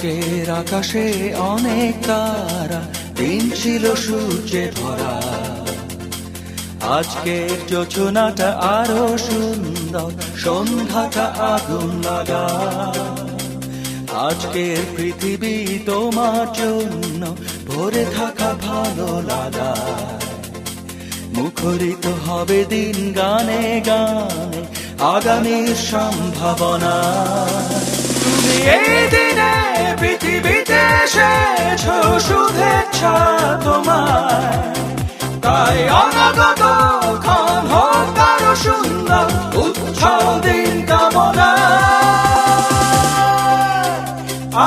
আজকের আকাশে অনেক তারা, দিন ছিল সূর্যে ভরা। আজকের যোজনাটা আরো সুন্দর, সন্ধ্যাটা আগুন লাগা। আজকের পৃথিবী তোমার জন্য ভরে থাকা ভালো লাগা। মুখরিত হবে দিন গানে গানে, আগামীর সম্ভাবনা। তুমি এই দিনে পৃথিবীতে এসেছো, শুভেচ্ছা তোমার। তাই অনাগত ক্ষণ হোক আরো সুন্দর, উৎসব দিন কামনা।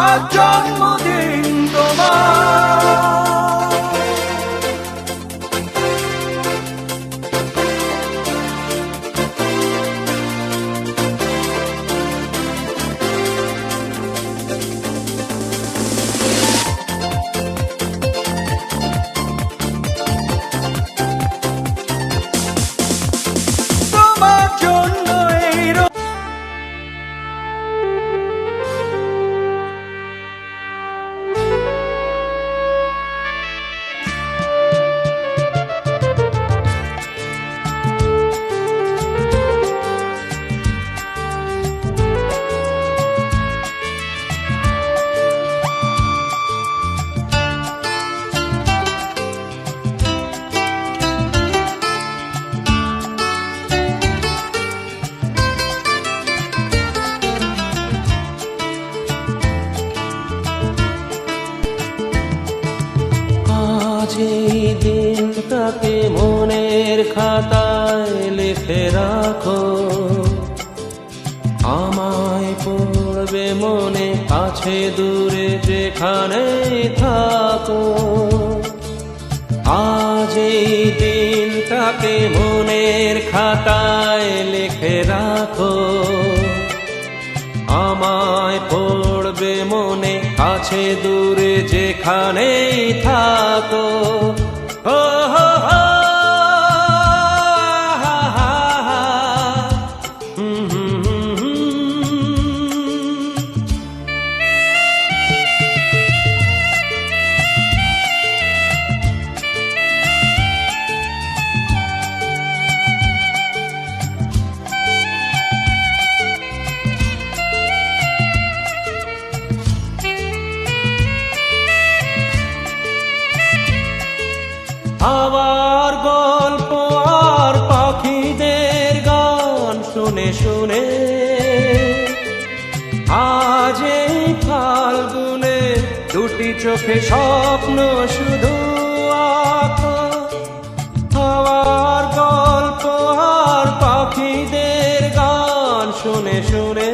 আজ জন্মদিন তোমার। এই দিনটাকে মনের খাতায় লিখে রাখো, আমায় পড়বে মনে, কাছে দূরে যেখানে থাকো। আজ এই দিনটাকে মনের খাতায় লিখে রাখো, আমায় পড়বে মনে, কাছে দূরে যেখানেই থাকো। ও হো হো, আবার গল্প আর পাখিদের গান শুনে শুনে, আজ এই ফাল্গুনে দুটি চোখে স্বপ্ন শুধু আঁকো। আবার গল্প আর পাখিদের গান শুনে শুনে,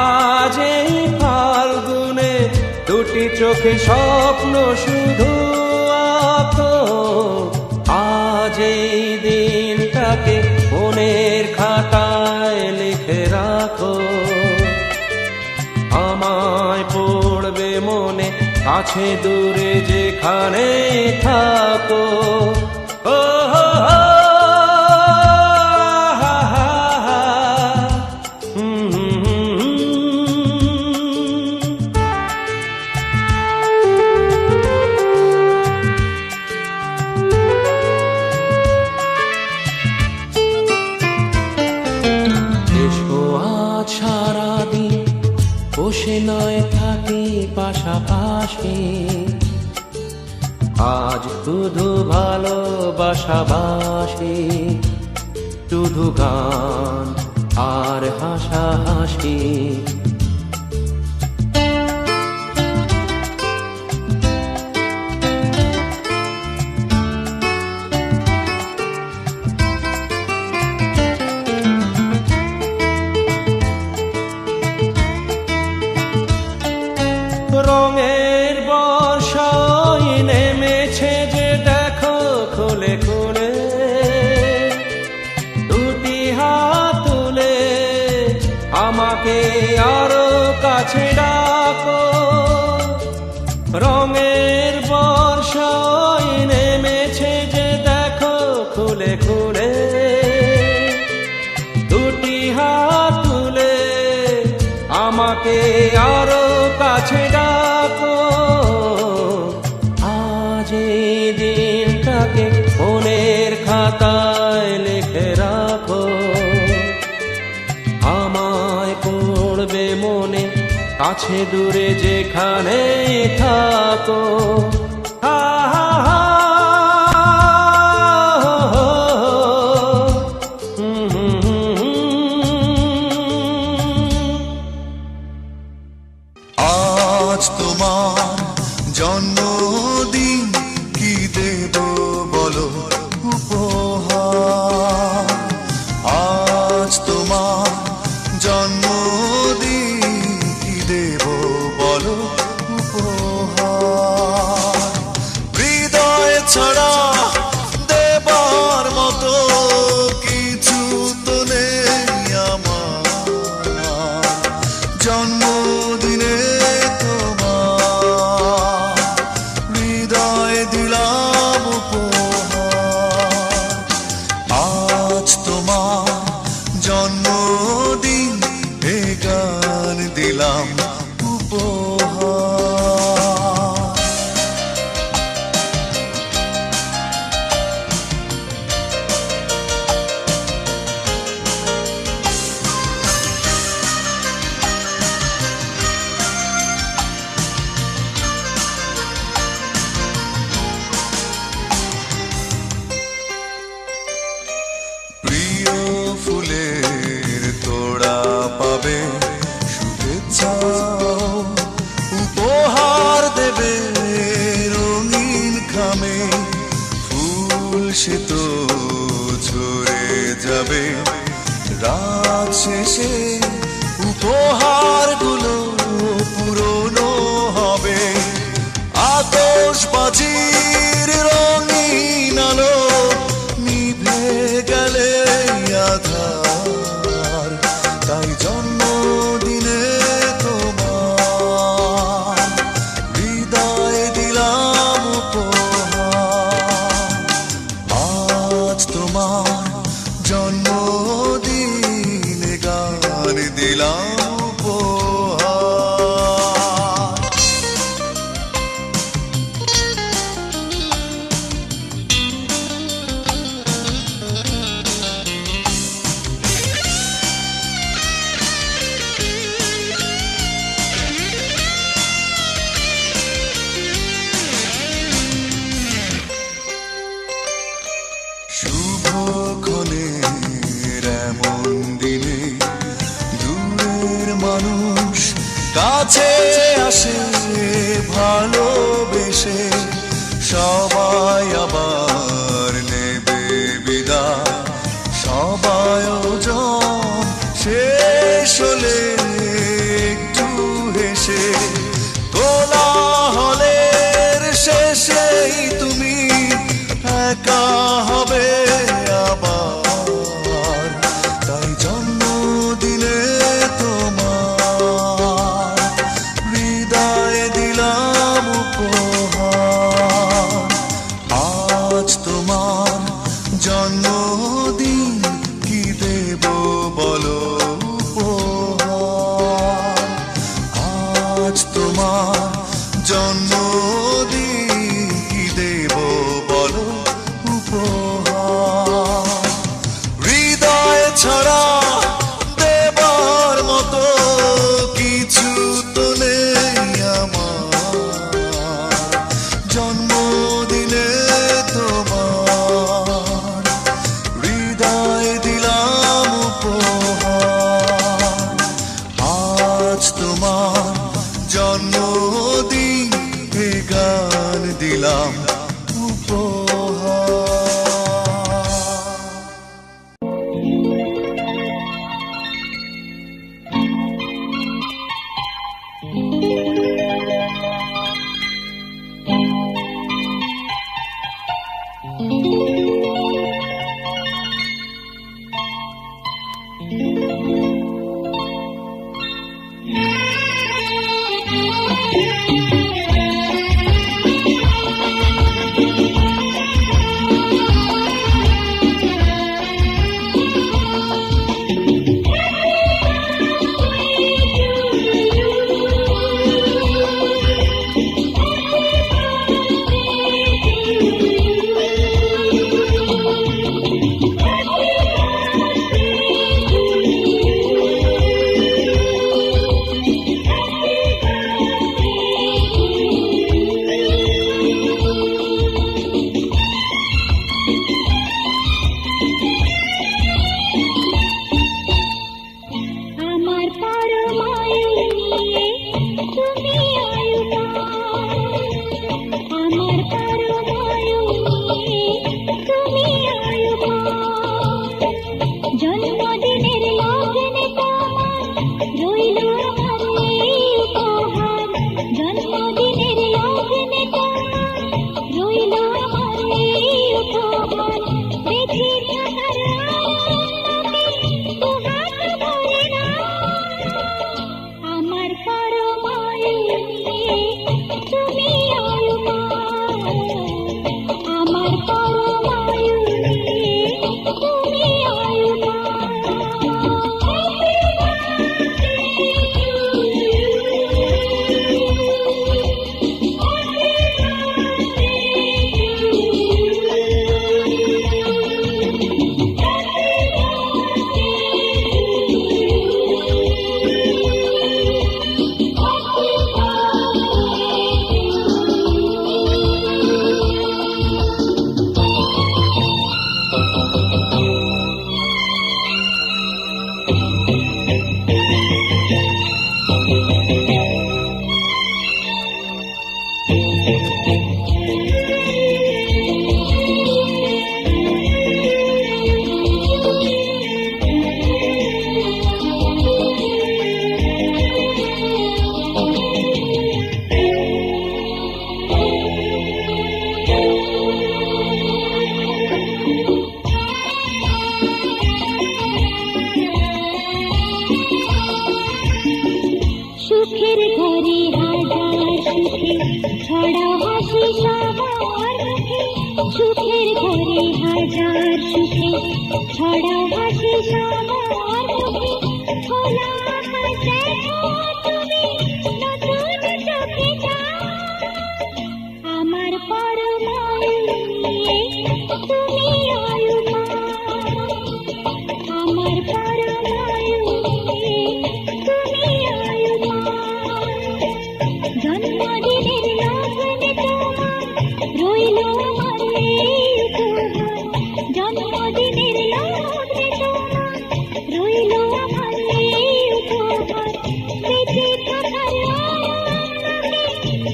আজ এই ফাল্গুনে দুটি চোখে স্বপ্ন শুধু আঁকো। আজ এই দিনটাকে মনের খাতায় লিখে রাখো, আমায় পড়বে মনে, কাছে দূরে যেখানে থাকো। ও হো হো, সারাদিন বসে নয় থাকি পাশাপাশি, আজ শুধু ভালোবাসাবাসি, শুধু গান আর হাসাহাসি। রঙের বর্ষায় নেমেছে যে দেখো খুলে খুলে, দুটি হাত তুলে আমাকে আরো কাছে ডাকো। রঙের বর্ষায় নেমেছে যে দেখো খুলে খুলে, দুটি হাত তুলে আমাকে আরো কাছে ডাকো। আজ এই দিনটাকে মনের খাতায় লিখে রাখো, আমায় পড়বে মনে কাছে দূরে যেখানে থাকো। হা হা হা আজ তোমার জন্মদিন, কি দেব বলো উপহার। আজ তোমার জন্মদিন, কি দেব বলো উপহার। হৃদয় ছাড়া দেবার মতো কিছু তো নেই আমার। জন্মদিনে তোমার হৃদয় দিলাম উপহার। আজ তোমার জন্মদিন, এ গান দিলাম উপহার। প্রিয় ফুলের তোড়া পাবে শুভেচ্ছা, উপহার দেবে রঙিন খামে। ফুল সে তো ঝরে যাবে রাত শেষে, উপহারগুলো পুরনো হবে। আতশবাজির রঙিন আলো নিভে গেলে আধার, তাই জন্মদিনে তোমার হৃদয় দিলাম উপহার। আজ তোমার জন্মদিন, গান দিলাম উপহার। শুভক্ষণের এমন দিনে দূরের মানুষ কাছে আসে ভালোবেসে। সবাই আবার নেবে বিদায়, সবাই আয়োজন শেষ হলে একটু হেসে। তোলা হলের শেষেই তুমি একা হবে আবার, তাই জন্মদিনে তোমার হৃদয় দিলাম উপহার। আজ তোমার জন্মদিন, কি দেব বলো উপহার। আজ তোমার জন্মদিন, কি দেব বলো উপহার। হৃদয় ছাড়া দেবার মতো কিছু তো নেই আমার। জন্মদিনে তোমার হৃদয় দিলাম উপহার। আজ তোমার জন্মদিন, এ গান দিলাম উপহার। আমার পরমায়ু নিয়ে তুমি আয়ুমান, আমার পরমায়ু নিয়ে তুমি আয়ুমান। জন্মদিনের লগ্নে তোমার রইল আমার এই উপহার, জন্মদিনের লগ্নে তোমার রইল আমার এই উপহার। বেঁচে থাকার আনন্দে দুহাত ভরে নাও, আমার পরমায়ু নিয়ে তুমি আয়ুমান, আমার পরমায়ু নিয়ে তুমি আয়ুমান। সুখের ঘরে হাজার সুখে ছড়া হাসি সবার মুখে, সুখের ঘরে হাজার সুখে ছড়া হাসি সবার মুখে। খোলা আকাশ দেখো তুমি নতুন চোখে চাও, আমার পরমায়ু নিয়ে তুমি আয়ুমান, আমার পরমায়ু নিয়ে তুমি আয়ুমান। জন্মদিনের লগ্নে তোমার রইল আমার এই উপহার, জন্মদিনের লগ্নে তোমার রইল আমার এই উপহার। বেঁচে থাকার আনন্দে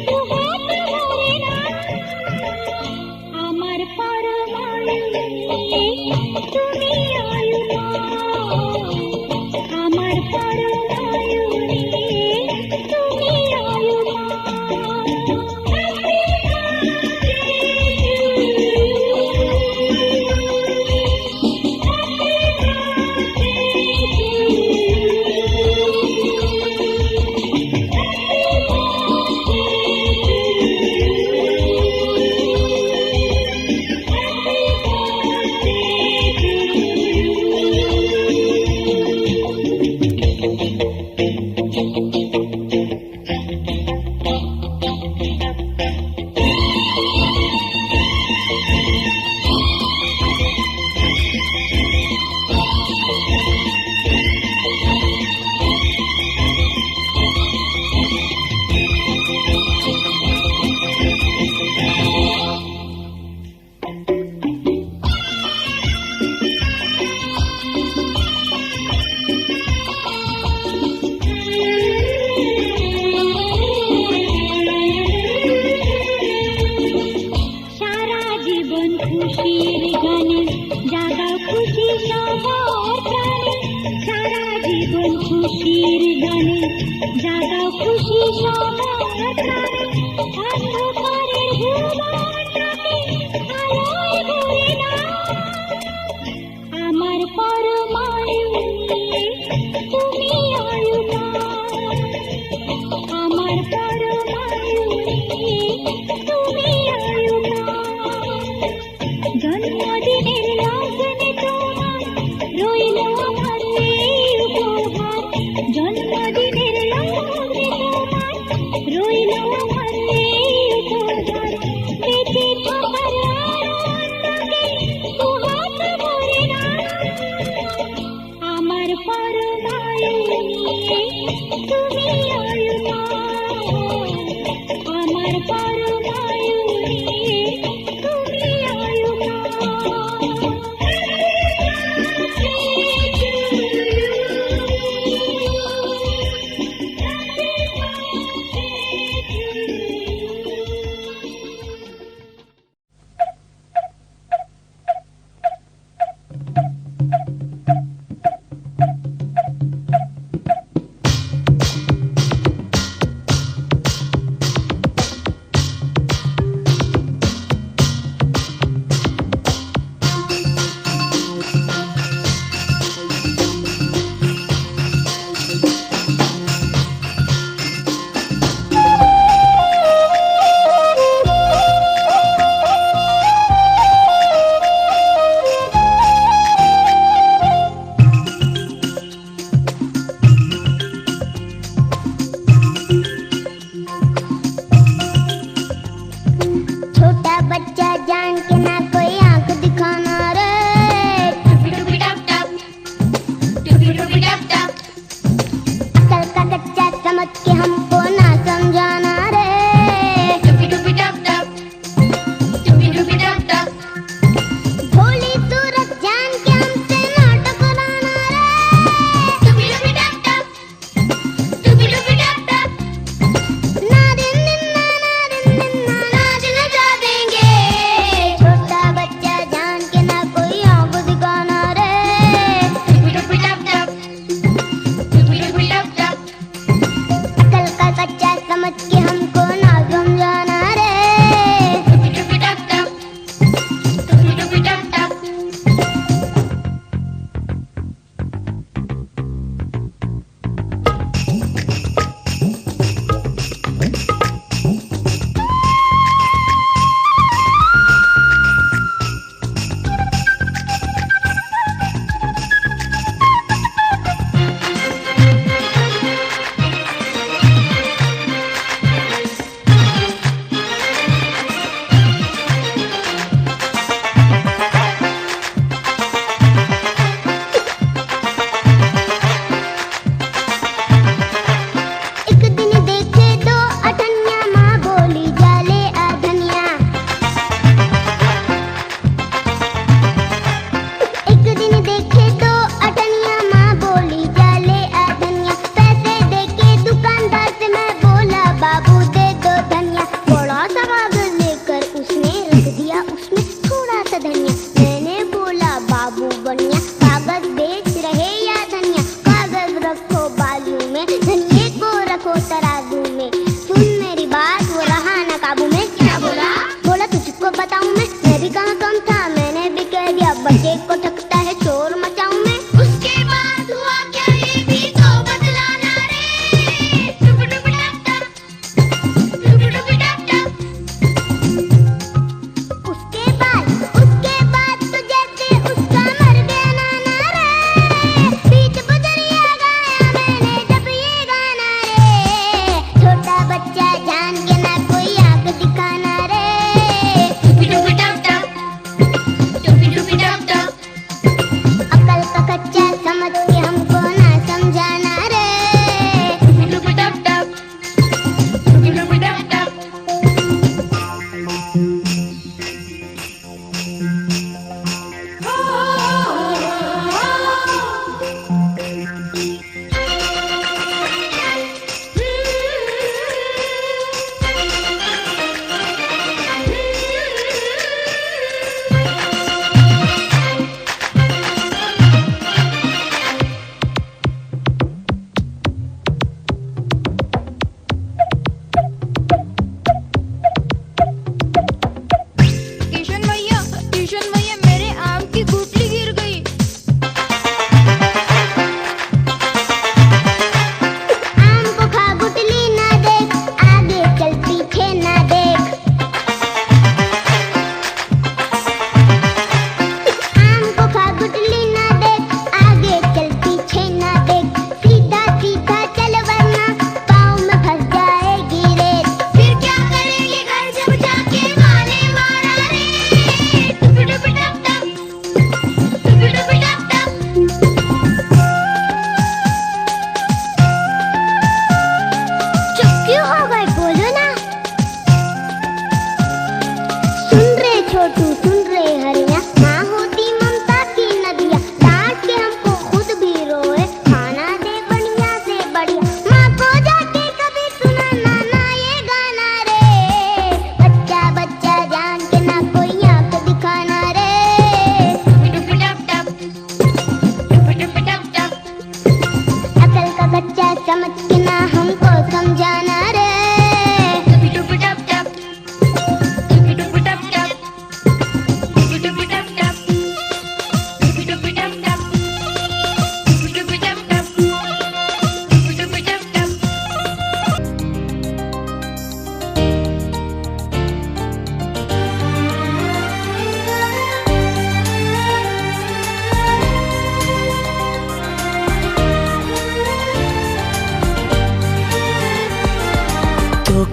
দুহাত ভরে নাও, আমার পরমায়ু নিয়ে তুমি আয়ুমান, আমার পরমায়ু নিয়ে তুমি খুশির গানে জাগা খুশি সবার প্রাণে, সারা জীবন খুশির গানে জাগা খুশি সবার প্রাণে। অন্ধকারের ভুবনটাকে আলোয় ভরে নাও, আমার পরমায়ু নিয়ে তুমি আয়ুমান, আমার পরমায়ু নিয়ে তুমি আয়ুমান। জন্মদিনের লগ্নে তোমার রইল আমার এই উপহার, জন্মদিনের লগ্নে তোমার রইল আমার এই উপহার। বেঁচে থাকার আনন্দে দুহাত ভরে নাও, আমার পরমায়ু নিয়ে তুমি আয়ুমান, আমার পরমায়ু নিয়ে তুমি আয়ুমান।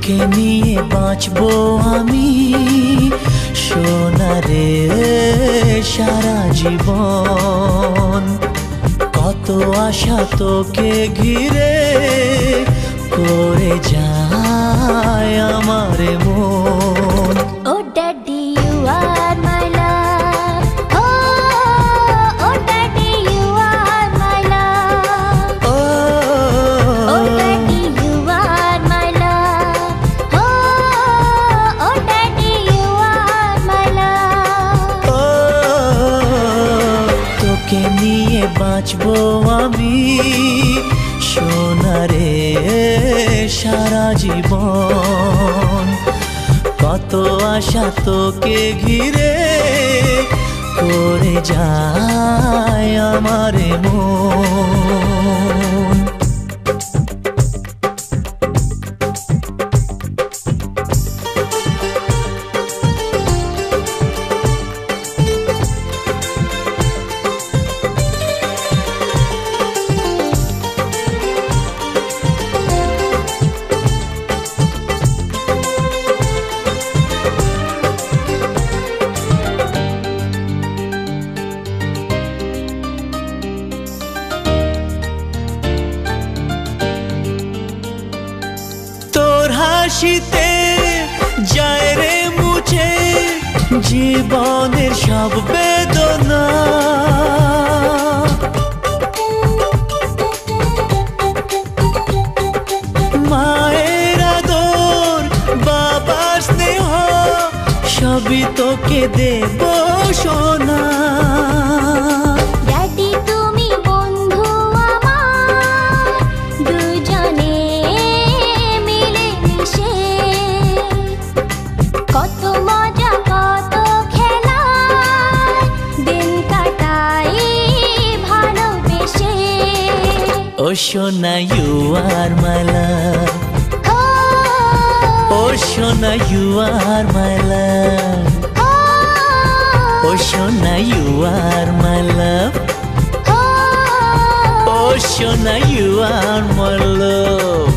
তোকে নিয়ে বাঁচবো আমি সোনারে সারা জীবন। কত আশা তোকে ঘিরে করে যায় আমার মন। Oh daddy, you are my love. Oh daddy, you are my love. Oh daddy, you are my love. Oh daddy, you are my love. তোকে নিয়ে বাঁচবো আমি সোনারে সারা জীবন। কত আশা তোকে ঘিরে করে যায় আমার মন। হাসিতে যায় রে মুছে জীবনের সব বেদনা। মায়ের আদর বাবার স্নেহ সবই তোকে দেব সোনা। Daddy, তুমি বন্ধু আমার, দুজনে মিলে মিশে কত মজা কত খেলা দিন কাটাই ভালোবেসে। ও সোনা you are my love. ও সোনা you are my love. ও সোনা you are my love. ও সোনা you are my love.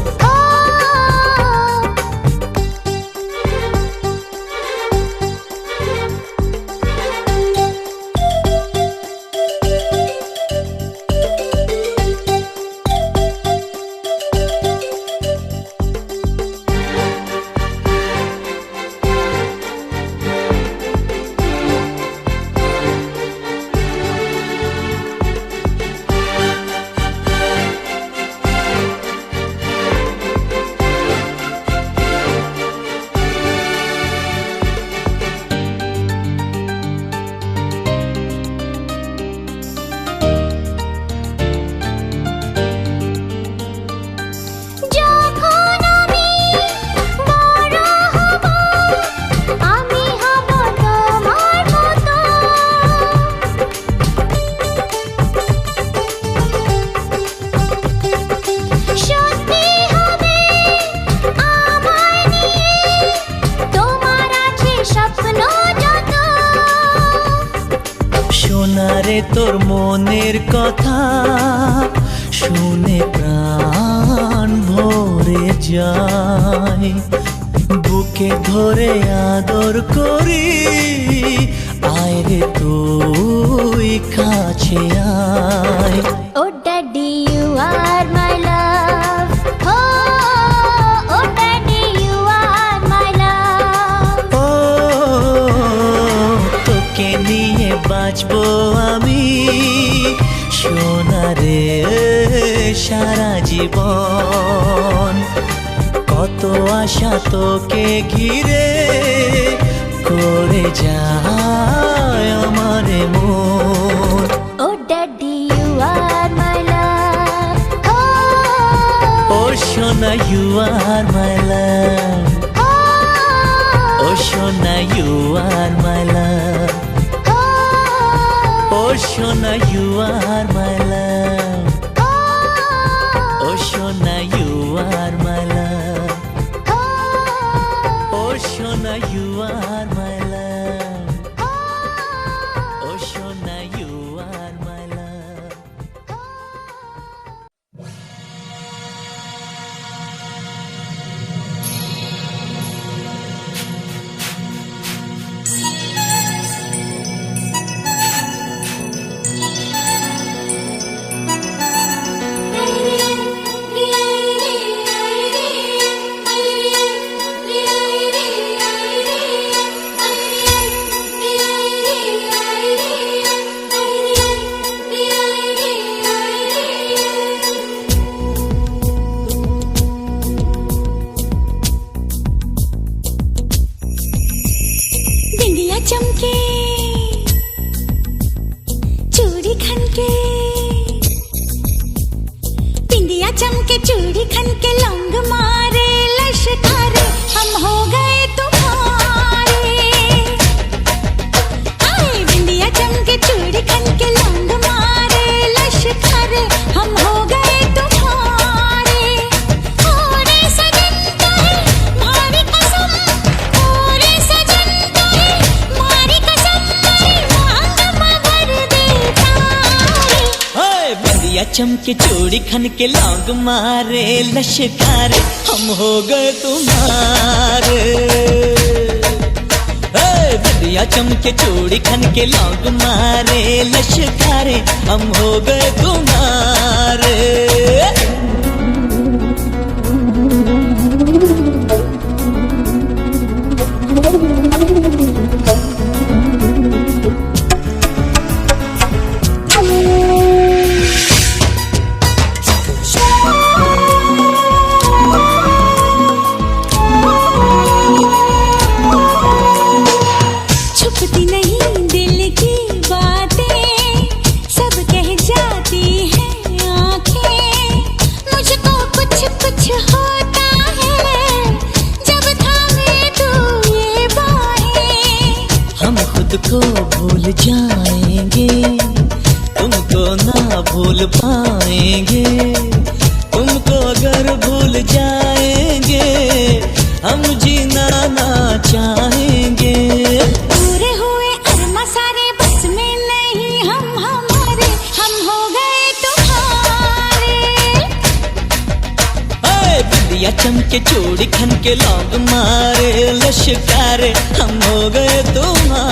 যখন আমি বড় হব আমি হব তোমার মতো। সত্যি হবে আমায় নিয়ে তোমার আছে স্বপ্ন যত। সোনারে তোর মনের কথা শুনে প্রাণ ভরে যায়। বুকে ধরে আদর করি আয় রে তুই কাছে আয়। Oh daddy, you are my love. Oh daddy, you are my love. ও তোকে নিয়ে বাঁচবো আমি সোনারে সারা জীবন। কত আশা তোকে ঘিরে করে যায় আমার মন। Oh daddy, you are my love. ও সোনা you are my love. ও সোনা you are my love. ও সোনা you are my love. ও সোনা you are my love. ও সোনা you are my love. ও সোনা you are my love. बिंदिया चमके चूड़ी खन के लौंग मारे लश्कारे हम हो गए तुम्हारे। बिंदिया चमके चूड़ी खन के लौंग मारे लश्कारे हम हो गए तुम्हारे। को भूल जाएंगे तुमको ना भूल पाएंगे। तुमको अगर भूल जाएंगे हम जीना ना चाहेंगे। पूरे हुए अरमा सारे बस में नहीं हम हमारे हम हो गए तुम्हारे। बिंदिया चमके चूड़ी खन के लौंग मारे लश्कारे हम हो गए तुम्हारे।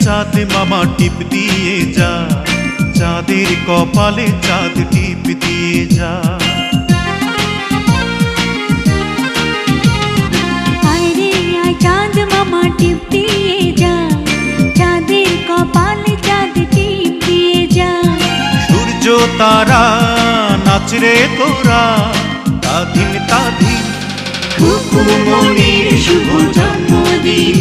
চাঁদ মামা টিপ দিয়ে যা, চাঁদের কপালে চাঁদ টিপ দিয়ে যা। আরে আয় চাঁদ মামা টিপ দিয়ে যা, চাঁদের কপালে চাঁদ টিপ দিয়ে যা। সূর্য তারা নাচরে তোরা তাধিন তাধিন। খুকুমনির শুভ জন্মদিন,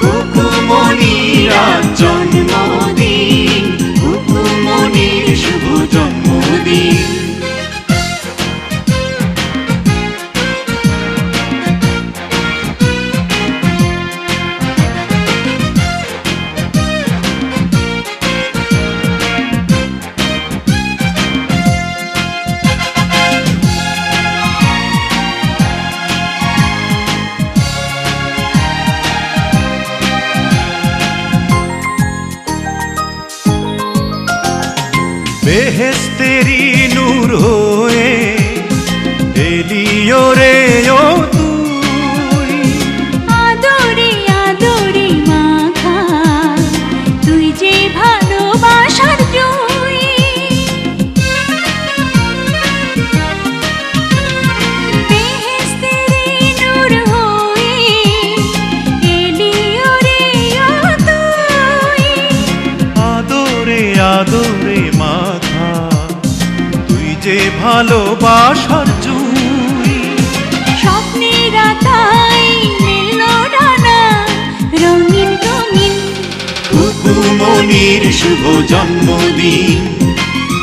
খুকুমনির আজ জন্মদিন, খুকুমনির শুভ জন্মদিন। বেহেশতেরি নূর হয়ে এলিও রে ও তুই। আদরে আদরে মাখা তুই যে ভালোবাসার জুই। বেহেশতেরি নূর হয়ে এলিও রে ও তুই। আদরে আদরে মাখা তুই যে ভালোবাসার জুই। স্বপ্নের আতাই মেলল ডানা রঙিন রঙিন। খুকুমনির শুভ জন্মদিন,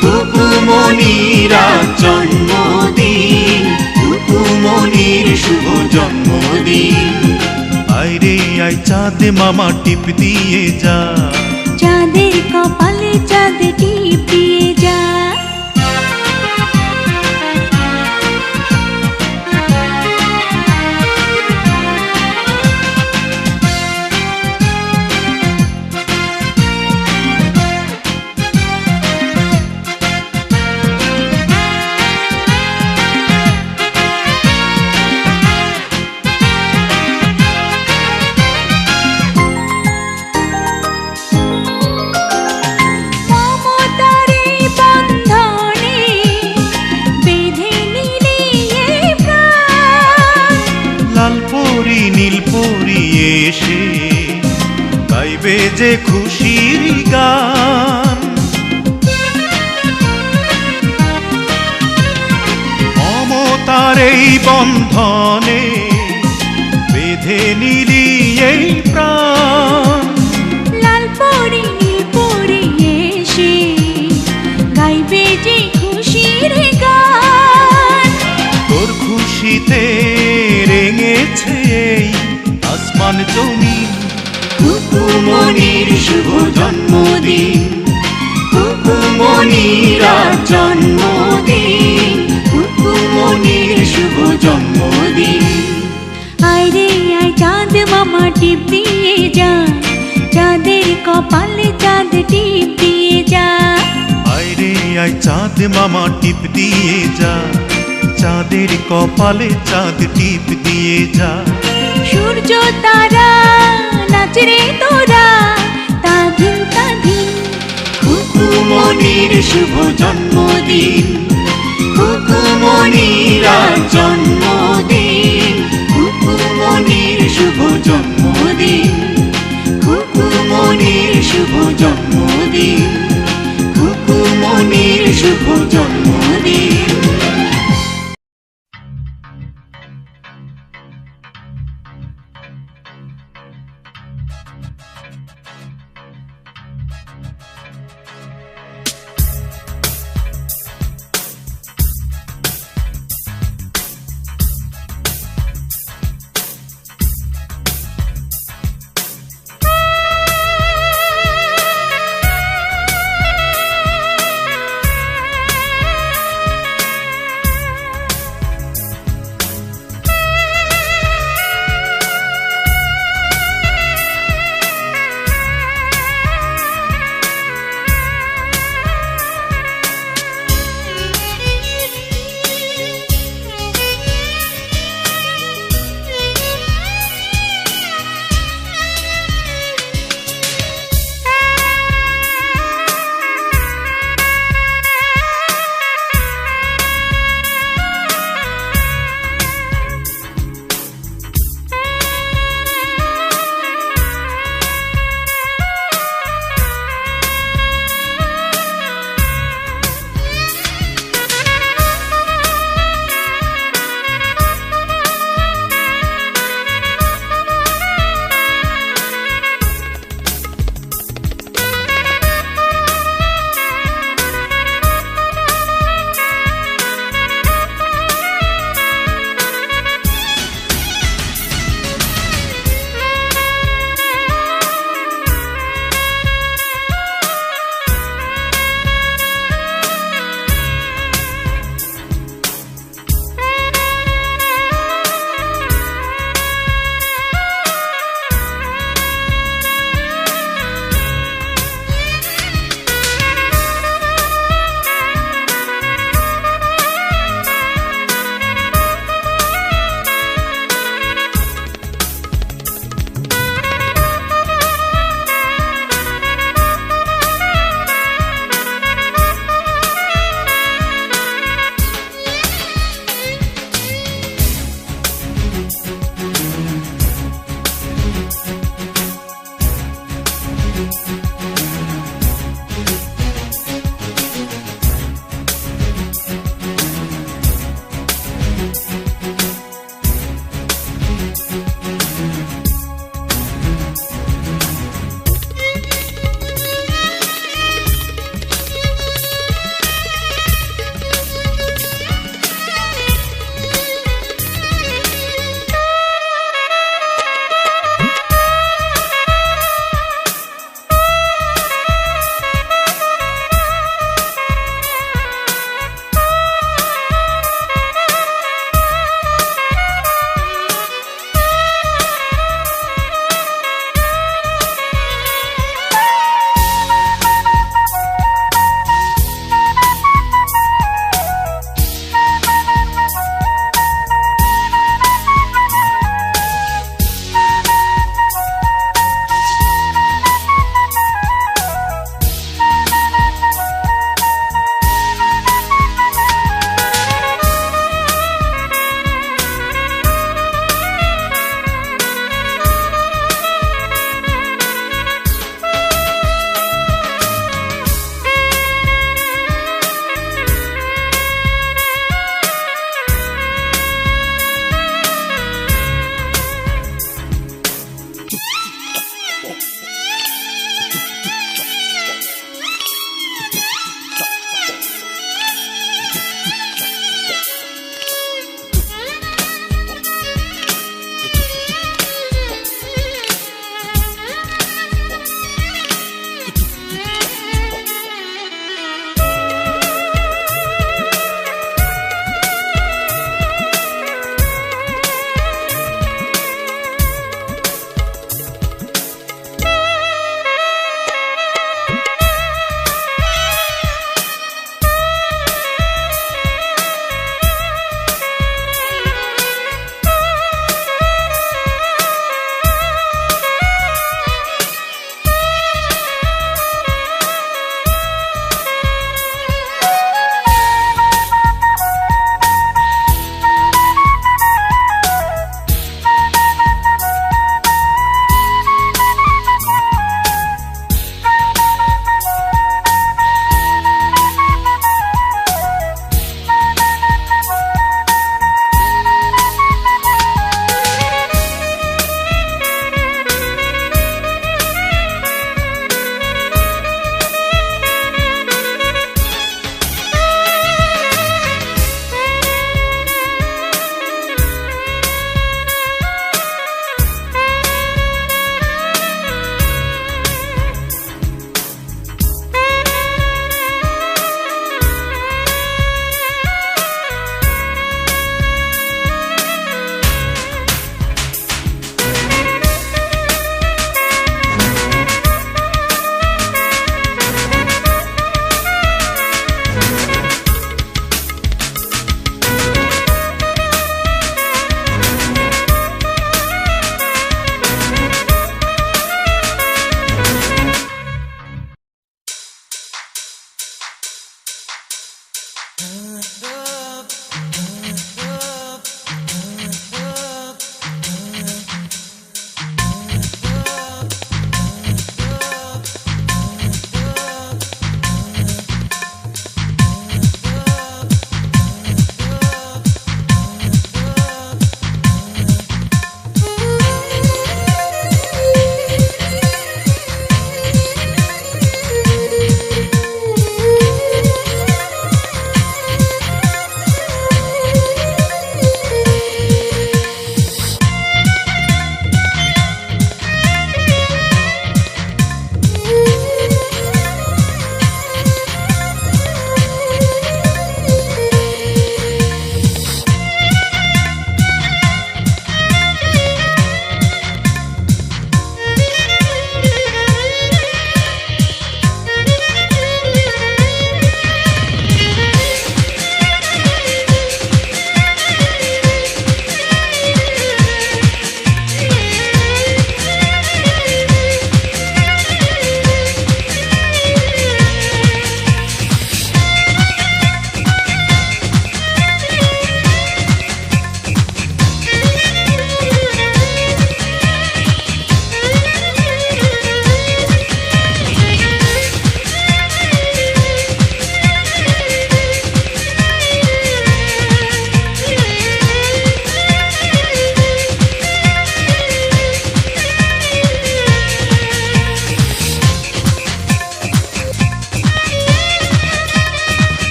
খুকুমনির আজ জন্মদিন, খুকুমনির শুভ জন্মদিন। আইরে আই চাঁদ মামা টিপ দিয়ে যা, চাঁদের কপালে চাঁদ টিপ দিয়ে যা। নীলপরি এসে গাইবে যে খুশির গান। মমতার এই বন্ধনে বেঁধে নিলি এই প্রাণ। লাল পরি নীল পরি এসে গাইবে যে খুশির গান। তোর খুশিতে গান তুমি। কুকুমনির শুভ জন্মদিন, কুকুমনির আজ জন্মদিন, কুকুমনির শুভ জন্মদিন। আয় রে আয় চাঁদ মামা টিপ দিয়ে যা, চাঁদের কপালে চাঁদ টিপ দিয়ে যা। আয় রে আয় চাঁদ মামা টিপ দিয়ে যা, চাঁদের কপালে চাঁদ টিপ দিয়ে যা। সূর্য তারা নাচ রে তোরা, তাধিন তাধিন। কুকুমনির শুভ জন্মদিন, কুকুমনির আজ জন্মদিন, কুকুমনির শুভ জন্মদিন, কুকুমনির শুভ জন্মদিন, কুকুমনির শুভ জন্মদিন।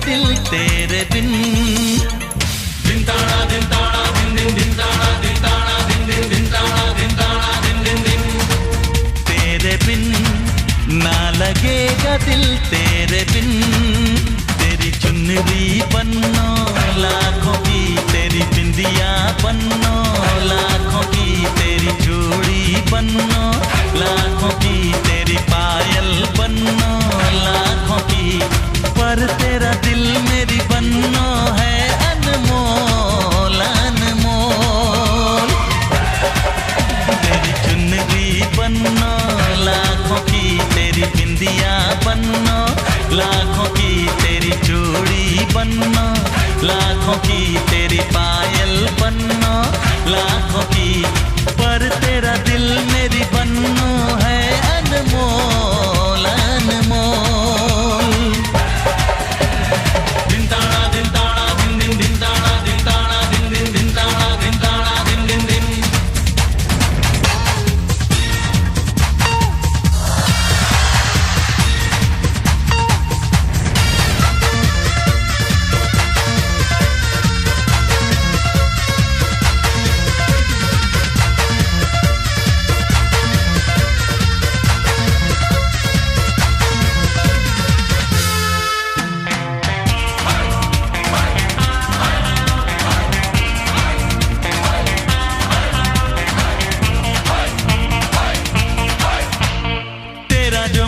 दिल तेरे बिन। दिन ताड़ा दिन ताड़ा दिन दिन दिन ताड़ा दिन ताड़ा दिन दिन दिन ताड़ा दिन ताड़ा दिन दिन दिन। तेरे बिन ना लगेगा दिल तेरे बिन। तेरी चुनरी बन्नो लाखों की, तेरी बिंदिया बन्नो लाखों की, तेरी चूड़ी बन्नो लाखों की, तेरी पायल बन्नो लाखों की। पर तेरा दिल मेरी बन्नो है अनमोल अनमोल। तेरी चुनरी बन्नो लाखों की, तेरी बिंदिया बन्नो लाखों की, तेरी चूड़ी बन्नो लाखों की, तेरी पायल बन्नो लाखों की। पर तेरा दिल मेरी बन्नो है अनमोल अनमोल। दिन ताड़ा दिन ताड़ा दिन दिन दिन ताड़ा दिन ताड़ा दिन दिन दिन ताड़ा दिन ताड़ा दिन दिन दिन।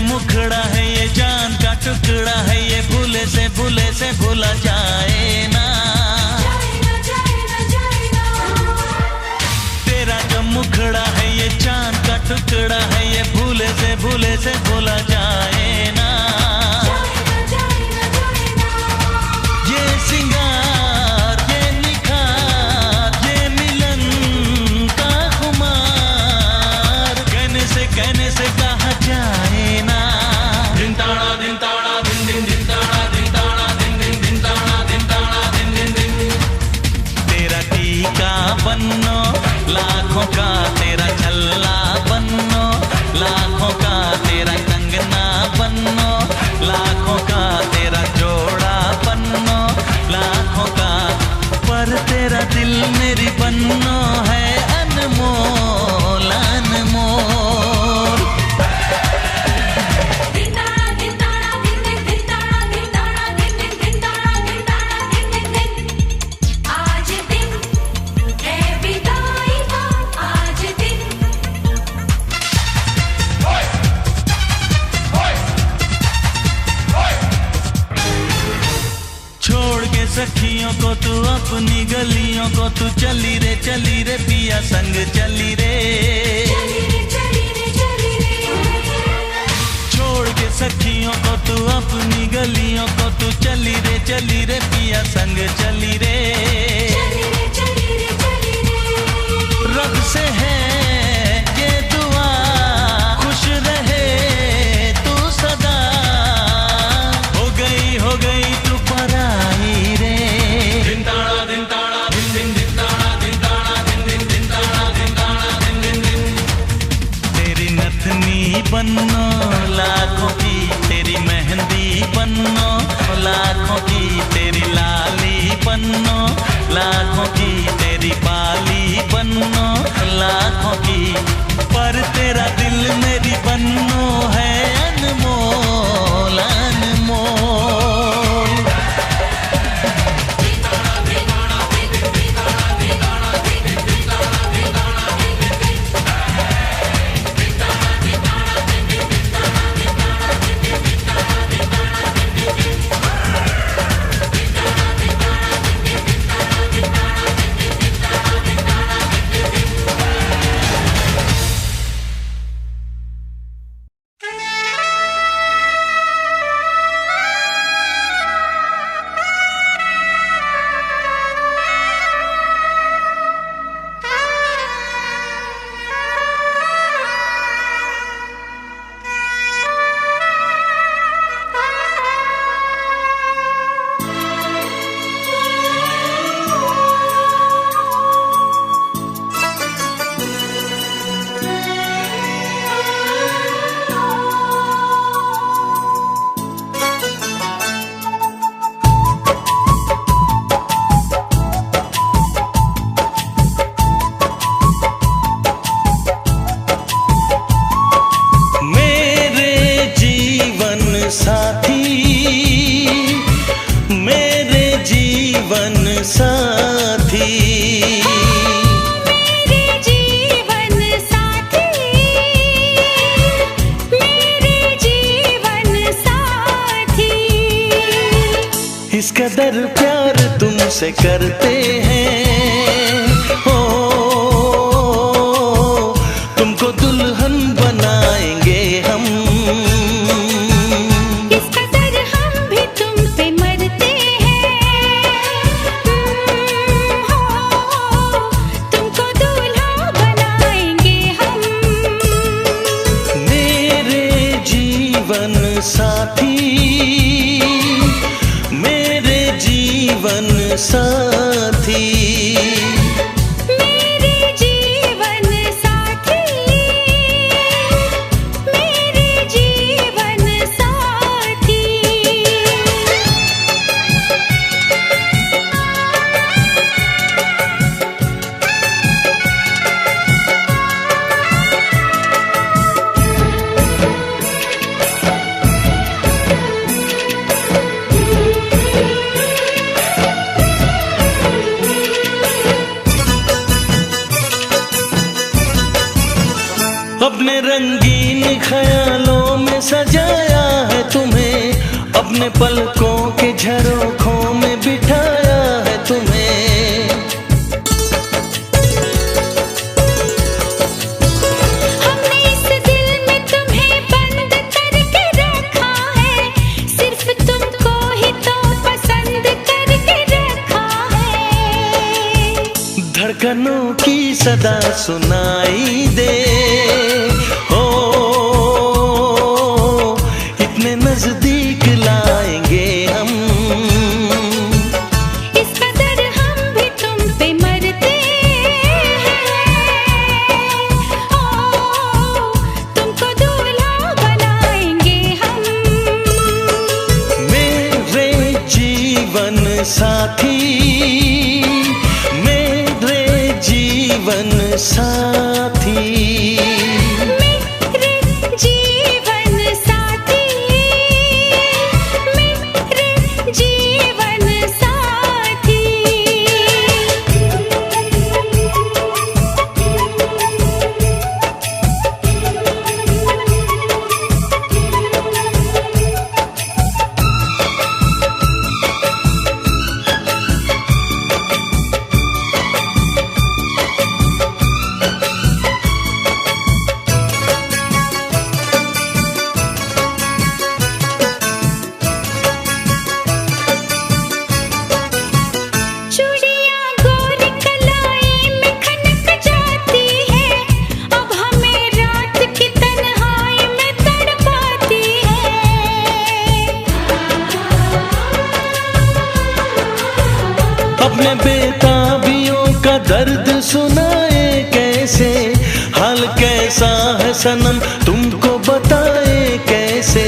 मुखड़ा है ये जान का टुकड़ा है, ये भूले से भूला जाए ना। तेरा जो मुखड़ा है ये चांद का टुकड़ा है, ये भूले से भूला जाए ना। ये सिंगार ये निखार ये मिलन का खुमार, कहने से कहा जाए ना। दिन ताड़ा दिन ताड़ा दिन दिन दिन ताड़ा दिन ताड़ा दिन दिन दिन ताड़ा दिन ताड़ा दिन दिन दिन। तेरा टीका बन्नो लाखों का, तेरा छल्ला बन्नो लाखों का, तेरा कंगना बन्नो लाखों का, तेरा जोड़ा बन्नो लाखों का। पर तेरा दिल मेरी बन्नो है अनमोल अनमोल। सखियों को तू अपनी गलियों को तू चली रे पिया संग चली रे। छोड़ के सखियों को तू अपनी गलियों को तू चली रे पिया संग चली रे। रब से है ये दुआ खुश रहे तू सदा, हो गई तू पराई रे। दिन ताड़ा दिन ताड़ा दिन दिन दिन ताड़ा दिन ताड़ा दिन दिन दिन ताड़ा दिन ताड़ा दिन दिन दिन। तेरी नथनी बन्नो लाखों की, तेरी मेहंदी बन्नो लाखों की, तेरी लाली बन्नो लाखों की, तेरी बाली बन्नो लाखों की। पर तेरा दिल मेरी बन्नो है अनमोल अनमोल। कदर प्यार तुमसे करते हैं, हो तुमको दुल्हन बनाएंगे हम। इस कदर हम भी तुम पे मरते हैं, हो तुमको दूल्हा बनाएंगे हम। मेरे जीवन साथी, मेरे जीवन साथी, मेरे जीवन साथी, मेरे जीवन साथी। अपने रंगीन ख्यालों में सजाया है तुम्हें, अपने पलकों के झरोखों में बिठाया है तुम्हें। हमने इस दिल में तुम्हें बंद करके रखा है, सिर्फ तुमको ही तो पसंद करके रखा है। धड़कनों की सदा सुनाई दे, हो इतने नजदीक लाएंगे हम। इस कदर हम भी तुम पे मरते हैं, ओ तुमको दूल्हा बनाएंगे हम। मेरे जीवन साथी, मेरे जीवन साथी, मेरे जीवन साथी, मेरे जीवन साथी। चूड़ियां गोरी कलाई में खनक जाती है, अब हमें रात की तन्हाई में तड़पाती है। अपने बेताबियों का दर्द सुनाए कैसे, हाल कैसा है सनम तुमको बताए कैसे।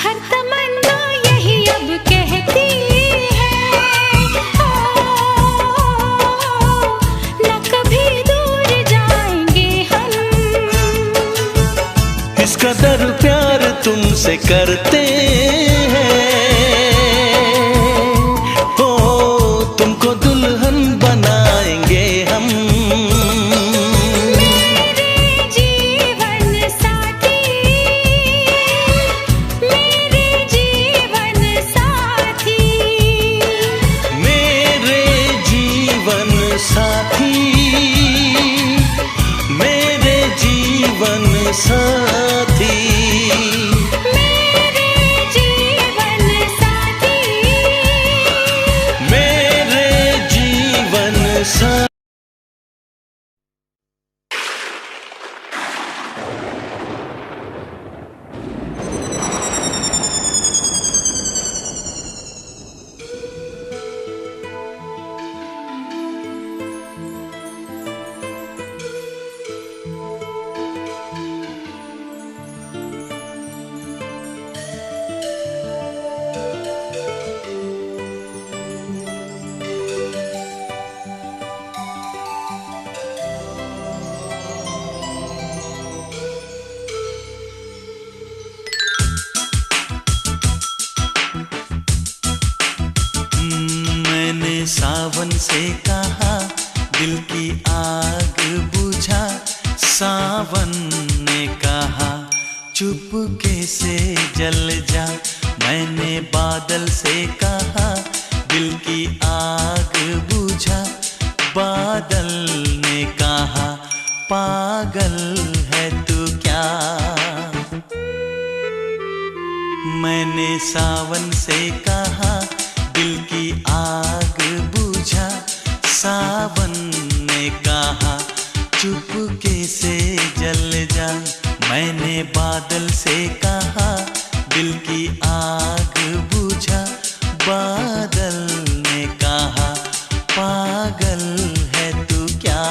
हर तमन्ना यही अब कहती है, न कभी दूर जाएंगे हम। इस कदर प्यार तुमसे करते हैं, हो तुमको दुल्हन बनाएंगे हम। मेरे जीवन साथी, मेरे जीवन साथी, मेरे जीवन साथी, मेरे जीवन साथी, मेरे जीवन साथी, मेरे जीवन साथी। सावन से कहा दिल की आग बुझा, सावन ने कहा चुपके से जल जा। मैंने बादल से कहा दिल की आग बुझा, बादल ने कहा पागल है तू क्या। मैंने सावन से कहा दिल की आग बुझा, सावन ने कहा चुपके से जल जा। मैंने बादल से कहा दिल की आग बुझा, बादल ने कहा पागल है तू क्या।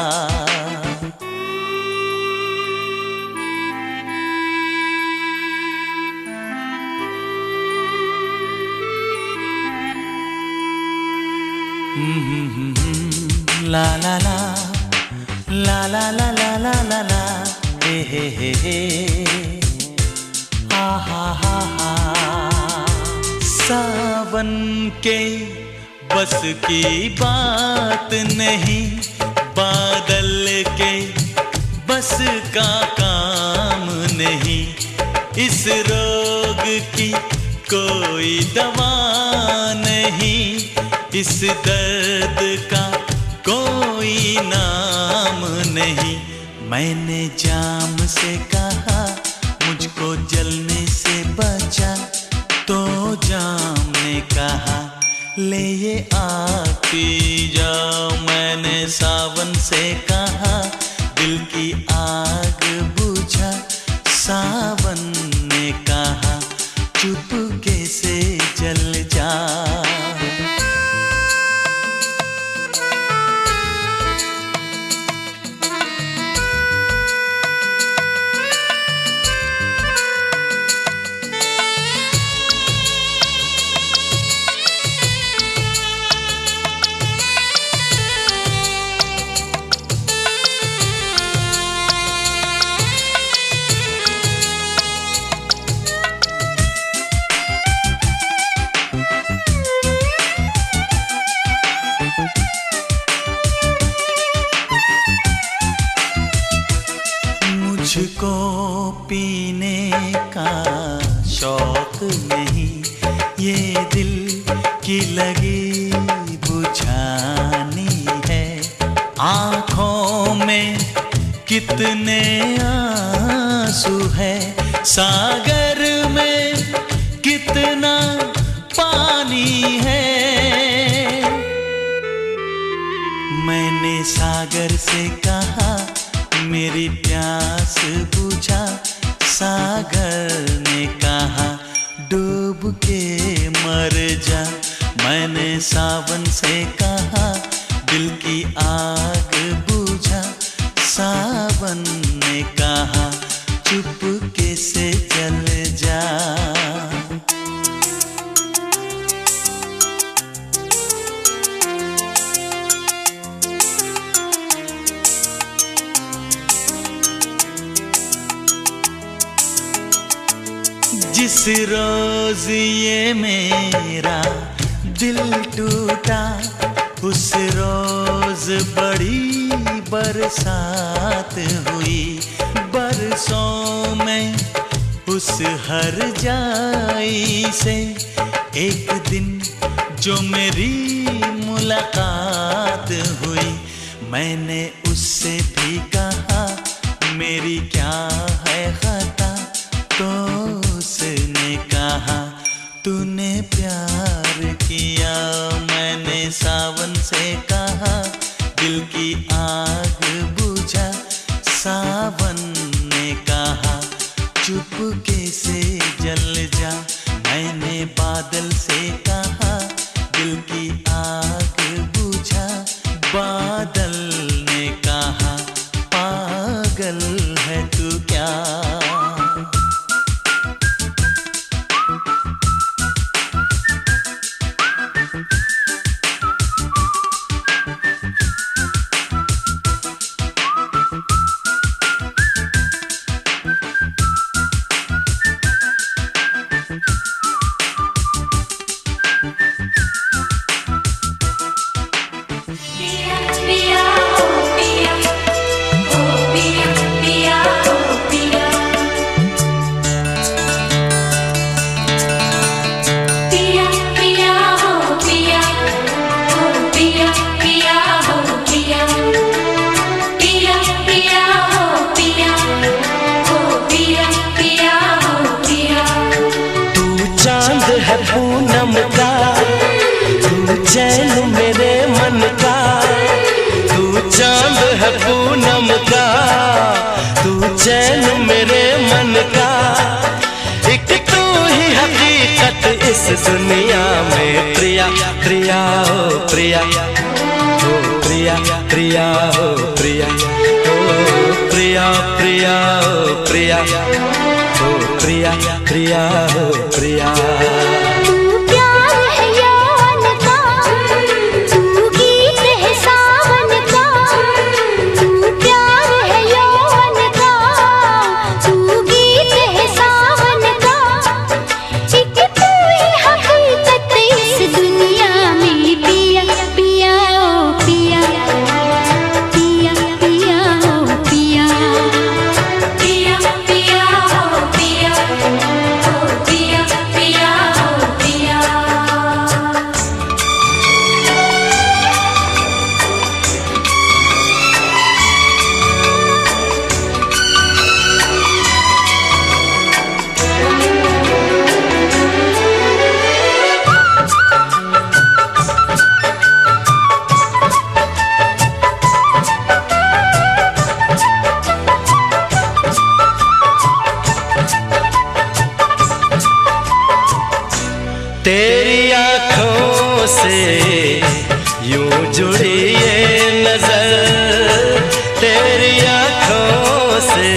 ला ला ला ला ला ला ला ला ला ला हे हा हा हा हा। सावन के बस की बात नहीं, बादल के बस का काम नहीं। इस रोग की कोई दवा नहीं, इस दर्द का कोई नाम नहीं। मैंने जाम से कहा मुझको जलने से बचा, तो जाम ने कहा ले ये आग पी जाओ। मैंने सावन से कहा दिल की आग बुझा, सावन ने कहा चुपके से जल जा। मुझको पीने का शौक नहीं, ये दिल की लगी बुझानी है। आँखों में कितने आंसू है, सागर में कितना पानी है। मैंने सागर से कहा मेरी प्यास बुझा, सागर ने कहा डूब के मर जा। मैंने सावन से कहा दिल की आग बुझा, सावन ने कहा चुपके से जल जा। जिस रोज ये मेरा दिल टूटा, उस रोज बड़ी बरसात हुई। बरसों में उस हर जाई से एक दिन जो मेरी मुलाकात हुई। मैंने उससे भी कहा मेरी क्या है खता, तो उसने कहा तूने प्यार किया। मैंने सावन से कहा दिल की आग बुझा, सावन ने कहा चुपके से जल जा। मैंने बादल से कहा दिल की आग बुझा, बादल ने कहा पागल है तू क्या। पिया पिया ओ पिया पिया ओ पिया। दुनिया में प्रिया प्रिया हो प्रिया हो प्रिया प्रिया हो प्रिया हो प्रिया प्रिया हो प्रिया हो प्रिया प्रिया हो प्रिया। तेरी आँखों से यूं जुड़ी ये नजर, तेरी आँखों से